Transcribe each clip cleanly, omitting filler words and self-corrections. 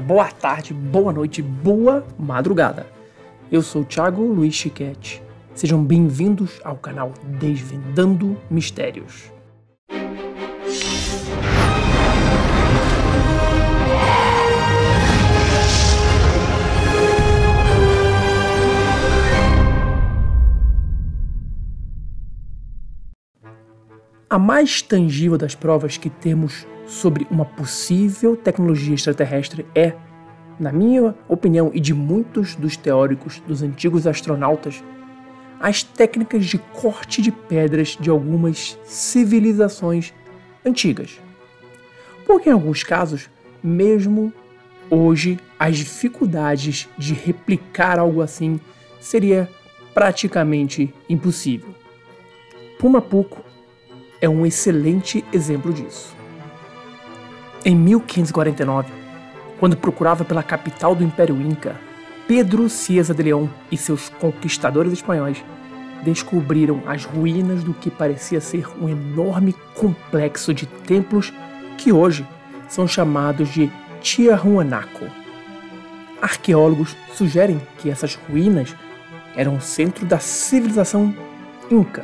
boa tarde, boa noite, boa madrugada. Eu sou o Thiago Luiz Chiquete. Sejam bem-vindos ao canal Desvendando Mistérios. A mais tangível das provas que temos sobre uma possível tecnologia extraterrestre é, na minha opinião e de muitos dos teóricos dos antigos astronautas, as técnicas de corte de pedras de algumas civilizações antigas. Porque em alguns casos, mesmo hoje, as dificuldades de replicar algo assim seria praticamente impossível. Pumapuco é um excelente exemplo disso. Em 1549, quando procurava pela capital do Império Inca, Pedro Cieza de León e seus conquistadores espanhóis descobriram as ruínas do que parecia ser um enorme complexo de templos que hoje são chamados de Tiahuanaco. Arqueólogos sugerem que essas ruínas eram o centro da civilização Inca,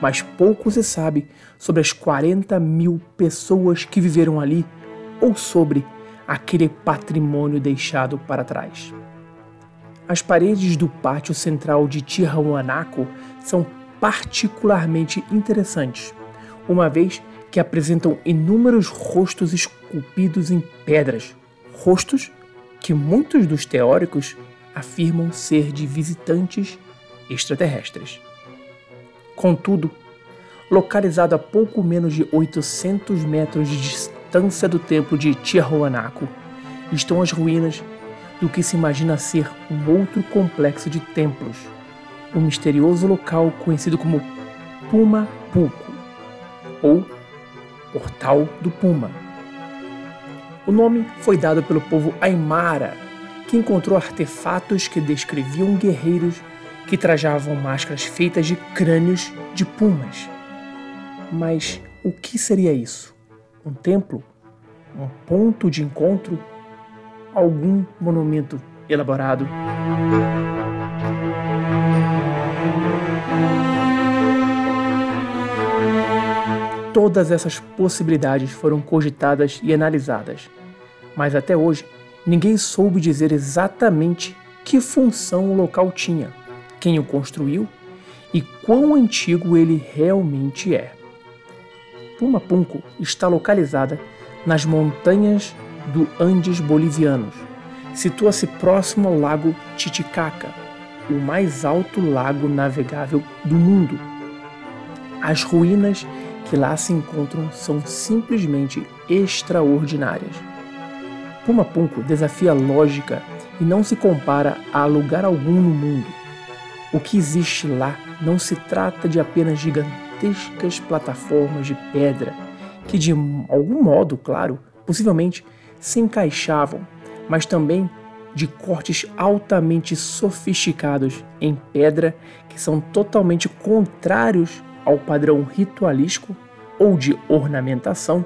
mas pouco se sabe sobre as 40 mil pessoas que viveram ali ou sobre aquele patrimônio deixado para trás. As paredes do pátio central de Tiahuanaco são particularmente interessantes, uma vez que apresentam inúmeros rostos esculpidos em pedras, rostos que muitos dos teóricos afirmam ser de visitantes extraterrestres. Contudo, localizado a pouco menos de 800 metros de distância do templo de Tiahuanaco, estão as ruínas do que se imagina ser um outro complexo de templos, o misterioso local conhecido como Pumapuco, ou Portal do Puma. O nome foi dado pelo povo Aymara, que encontrou artefatos que descreviam guerreiros que trajavam máscaras feitas de crânios de pumas. Mas o que seria isso? Um templo? Um ponto de encontro? Algum monumento elaborado? Todas essas possibilidades foram cogitadas e analisadas, mas até hoje ninguém soube dizer exatamente que função o local tinha, quem o construiu e quão antigo ele realmente é. Pumapuco está localizada nas montanhas do Andes bolivianos. Situa-se próximo ao lago Titicaca, o mais alto lago navegável do mundo. As ruínas que lá se encontram são simplesmente extraordinárias. Pumapuco desafia a lógica e não se compara a lugar algum no mundo. O que existe lá não se trata de apenas gigantescas plataformas de pedra que, de algum modo, claro, possivelmente se encaixavam, mas também de cortes altamente sofisticados em pedra que são totalmente contrários ao padrão ritualístico ou de ornamentação,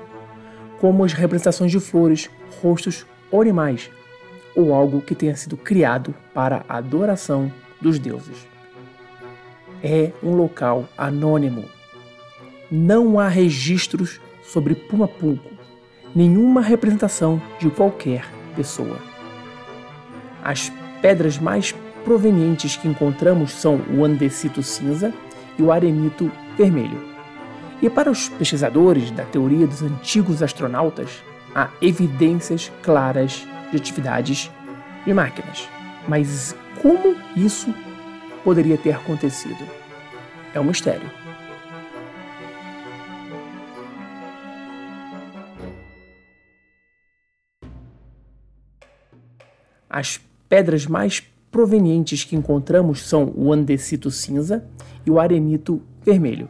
como as representações de flores, rostos ou animais, ou algo que tenha sido criado para a adoração dos deuses. É um local anônimo. Não há registros sobre Pumapuco, nenhuma representação de qualquer pessoa. As pedras mais provenientes que encontramos são o andesito cinza e o arenito vermelho. E para os pesquisadores da teoria dos antigos astronautas, há evidências claras de atividades de máquinas. Mas como isso poderia ter acontecido? É um mistério. As pedras mais provenientes que encontramos são o andesito cinza e o arenito vermelho.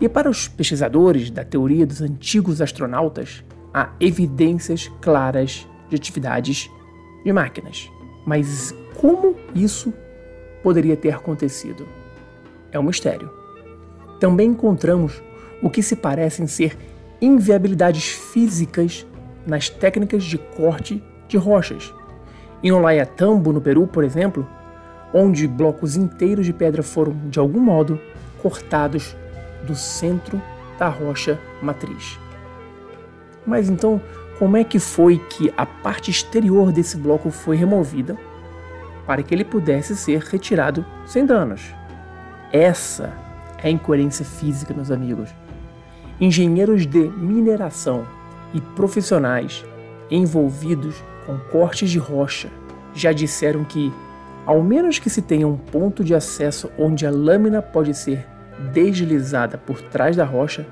E para os pesquisadores da teoria dos antigos astronautas, há evidências claras de atividades de máquinas. Mas como isso poderia ter acontecido? É um mistério. Também encontramos o que se parecem ser inviabilidades físicas nas técnicas de corte de rochas. Em Ollantaytambo, no Peru, por exemplo, onde blocos inteiros de pedra foram, de algum modo, cortados do centro da rocha matriz. Mas então, como é que foi que a parte exterior desse bloco foi removida para que ele pudesse ser retirado sem danos? Essa é a incoerência física, meus amigos. Engenheiros de mineração e profissionais envolvidos com cortes de rocha já disseram que, ao menos que se tenha um ponto de acesso onde a lâmina pode ser deslizada por trás da rocha,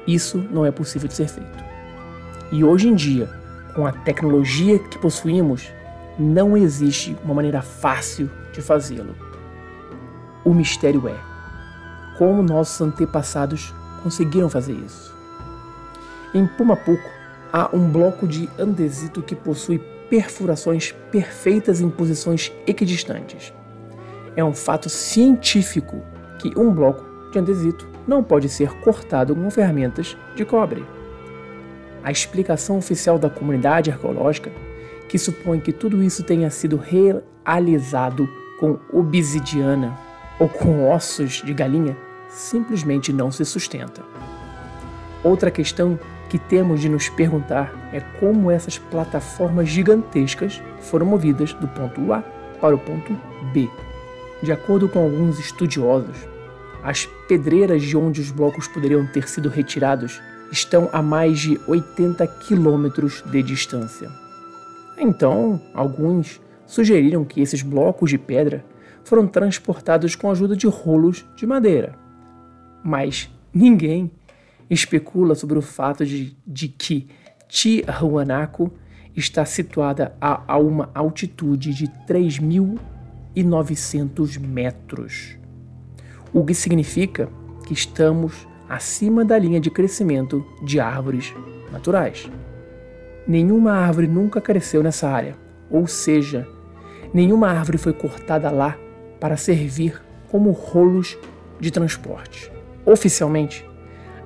isso não é possível de ser feito. E hoje em dia, com a tecnologia que possuímos, não existe uma maneira fácil de fazê-lo. O mistério é como nossos antepassados conseguiram fazer isso. Em Pumapuco, há um bloco de andesito que possui perfurações perfeitas em posições equidistantes. É um fato científico que um bloco de andesito não pode ser cortado com ferramentas de cobre. A explicação oficial da comunidade arqueológica, que supõe que tudo isso tenha sido realizado com obsidiana ou com ossos de galinha, simplesmente não se sustenta. Outra questão que temos de nos perguntar é como essas plataformas gigantescas foram movidas do ponto A para o ponto B. De acordo com alguns estudiosos, as pedreiras de onde os blocos poderiam ter sido retirados estão a mais de 80 quilômetros de distância. Então, alguns sugeriram que esses blocos de pedra foram transportados com a ajuda de rolos de madeira. Mas ninguém especula sobre o fato de que Tiahuanaco está situada a uma altitude de 3.900 metros, o que significa que estamos acima da linha de crescimento de árvores naturais. Nenhuma árvore nunca cresceu nessa área, ou seja, nenhuma árvore foi cortada lá para servir como rolos de transporte. Oficialmente,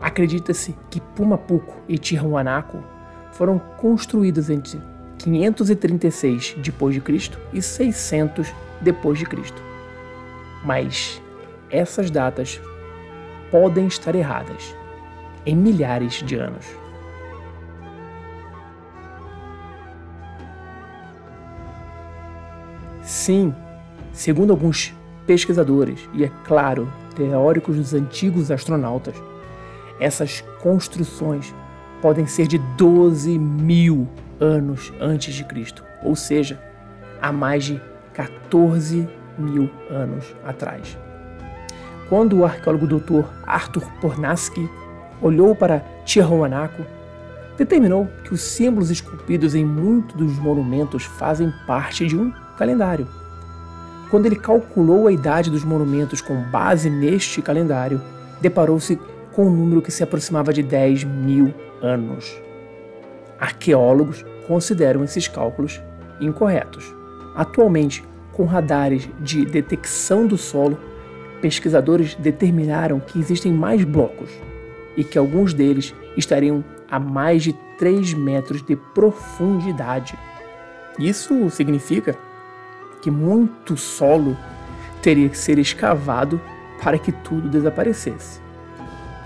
acredita-se que Pumapuco e Tiahuanaco foram construídos entre 536 d.C. e 600 d.C. Mas essas datas podem estar erradas em milhares de anos. Sim, segundo alguns pesquisadores e, é claro, teóricos dos antigos astronautas, essas construções podem ser de 12.000 anos antes de Cristo, ou seja, há mais de 14.000 anos atrás. Quando o arqueólogo Dr. Arthur Pornaski olhou para Tiahuanaco, determinou que os símbolos esculpidos em muitos dos monumentos fazem parte de um calendário. Quando ele calculou a idade dos monumentos com base neste calendário, deparou-se com um número que se aproximava de 10.000 anos. Arqueólogos consideram esses cálculos incorretos. Atualmente, com radares de detecção do solo, pesquisadores determinaram que existem mais blocos e que alguns deles estariam a mais de 3 metros de profundidade. Isso significa que muito solo teria que ser escavado para que tudo desaparecesse.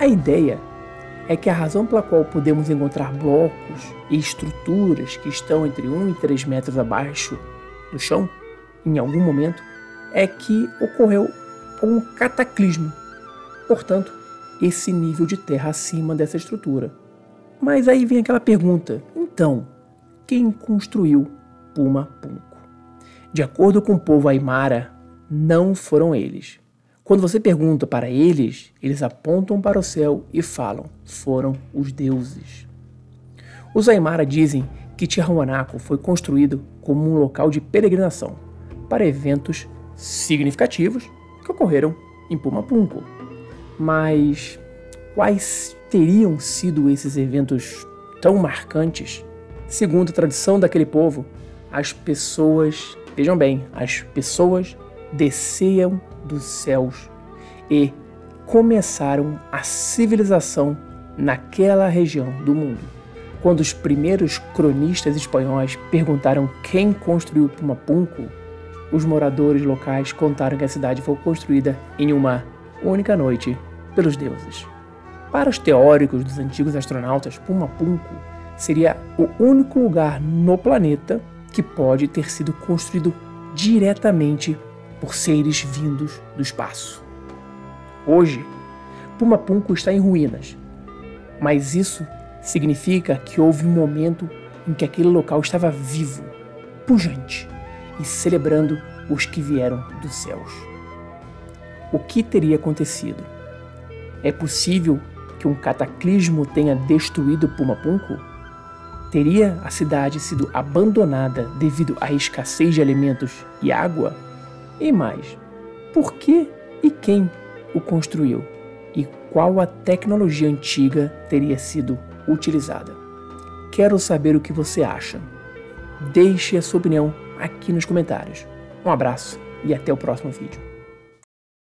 A ideia é que a razão pela qual podemos encontrar blocos e estruturas que estão entre 1 e 3 metros abaixo do chão, em algum momento, é que ocorreu um cataclismo. Portanto, esse nível de terra acima dessa estrutura. Mas aí vem aquela pergunta, então, quem construiu Pumapunco? De acordo com o povo Aimara, não foram eles. Quando você pergunta para eles, eles apontam para o céu e falam, foram os deuses. Os Aimara dizem que Tiahuanaco foi construído como um local de peregrinação para eventos significativos que ocorreram em Pumapunco. Mas quais teriam sido esses eventos tão marcantes? Segundo a tradição daquele povo, as pessoas, vejam bem, as pessoas desciam dos céus e começaram a civilização naquela região do mundo. Quando os primeiros cronistas espanhóis perguntaram quem construiu Pumapunku, os moradores locais contaram que a cidade foi construída em uma única noite pelos deuses. Para os teóricos dos antigos astronautas, Pumapunku seria o único lugar no planeta que pode ter sido construído diretamente por seres vindos do espaço. Hoje, Pumapunku está em ruínas, mas isso significa que houve um momento em que aquele local estava vivo, pujante e celebrando os que vieram dos céus. O que teria acontecido? É possível que um cataclismo tenha destruído Pumapunku? Teria a cidade sido abandonada devido à escassez de alimentos e água? E mais, por que e quem o construiu? E qual a tecnologia antiga teria sido utilizada? Quero saber o que você acha. Deixe a sua opinião aqui nos comentários. Um abraço e até o próximo vídeo.